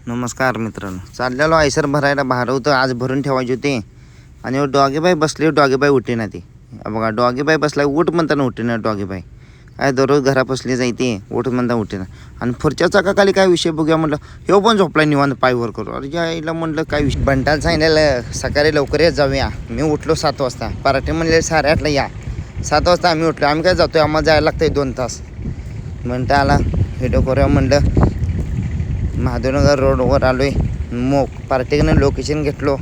नमस्कार मित्रांनो, चाललेलो आयसर भरायला बाहेर होतं. आज भरून ठेवायचे होते आणि डॉगीबाई बसले. डॉगीबाई उठे ना ती बघा. डॉगीबाई बसला उठ म्हणताना उठे ना डॉगीबाई. काय दररोज घरा बसली जायते उठ म्हणता उठे ना. आणि पुढच्या चाकाखाली काय विषय बघूया म्हटलं. ह्यो पण झोपला निवांत पायवर करू. अरे आईला म्हटलं काय विषय. बंटाला सांगितलेलं सकाळी लवकर येत जाऊया. मी उठलो 7 वाजता. पराठे म्हणले 8:30ला या. 7 वाजता आम्ही उठलो. आम्ही काय जातोय, आम्हाला जायला लागतंय 2 तास. बंटा आला व्हिडिओ करूया म्हणलं. महादेवनगर रोडवर आलो आहे. पार्टीनं लोकेशन घेतलो.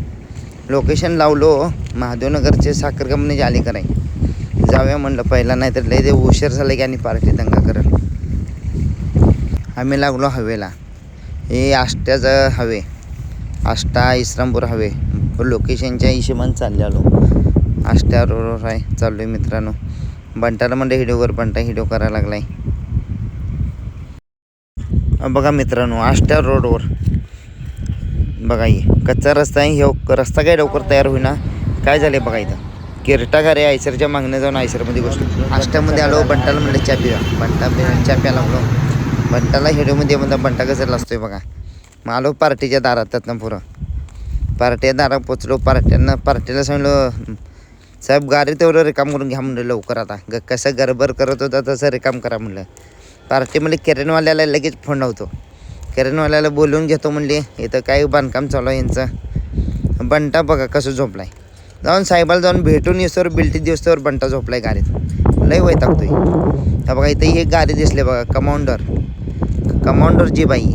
लोकेशन लावलो महादेवनगरचे साखर कंपनीचे अलीकडे. जाऊया म्हणलं पहिला, नाही तर लय उशीर झालं की आणि पार्टी दंगा करत. आम्ही लागलो हवेला. हे आष्ट्याचं हवे, आष्टा इस्लामपूर हवे. लोकेशनच्या हिशोबाने चालले आलो. आष्ट्या रोडवर आहे चाललो आहे मित्रांनो. बंटाला म्हणलं हिडिओ कर. बंटा हिडिओ करायला लागला आहे. बघा मित्रांनो, आष्ट्या रोडवर बघा ही कच्चा रस्ता आहे. हे रस्ता काय लवकर तयार होईना. काय झाले बघा इथं. किरटा घरे आयसरच्या मागण्या जाऊन आयसरमध्ये गोष्ट आष्ट्यामध्ये आलो. बंटाला म्हणलं चा पिवा. बंटा चा प्या लागलो. बंटाला हिडिओमध्ये म्हणता बंटा कसं असतोय बघा. मग आलो पार्टीच्या दारात. त्यातनं पुरं पार्टीच्या दारात पोचलो. पार्टीला सांगितलं साहेब गाडी तेवढं रिकाम करून घ्या म्हणलं लवकर. आता कसं गडबड करत होता तसं रिकाम करा म्हणलं. पार्टीमध्ये केरनवाल्याला लगेच फोन लावतो. केरनवाल्याला बोलवून घेतो म्हणले. इथं काय बांधकाम चालू आहे यांचं. बंटा बघा कसं झोपलाय. जाऊन साहेबाला जाऊन भेटून येसोर बिल्टी दिवसावर बंटा झोपलाय गाडीत. लय वैतागतोय. बघा इथं ही गाडी दिसले बघा. कमांडर जी बाई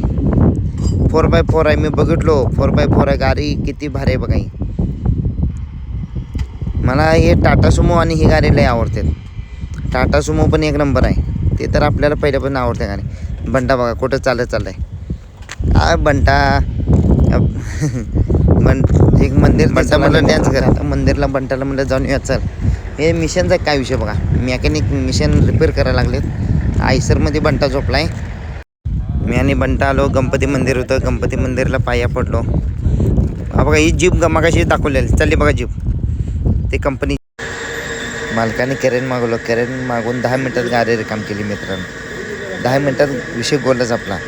4x4 आहे. मी बघितलो 4x4 आहे गाडी. किती भारी आहे बघा ही. मला हे टाटा सुमो आणि ही गाडी लय आवडते. टाटा सुमो पण एक नंबर आहे. ते तर आपल्याला पहिल्यापासून आवडते गाडी. बंटा बघा कुठं चाललंय. काय बंटा एक मंदिर बंटा म्हणलं डॅन्स करा. आता मंदिरला बंटाला म्हणलं जाऊन या चल. हे मिशनचा काय विषय बघा. मेकॅनिक मिशन रिपेअर करायला लागलेत. आयसरमध्ये बंटा झोपलाय. मी आणि बंटा आलो. गणपती मंदिर होतं. गणपती मंदिरला पाया पडलो. हा बघा ही जीप मगाशी दाखवलेली चालली बघा जीप. ते कंपनी मालकाने कॅरेन मागवलं. कॅरेन मागून 10 मिनटात गाडी रिकाम केली मित्रांनो. 10 मिनटात विषय गोलच आपला.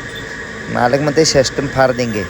मालक म्हणते सिस्टम फार देंगे.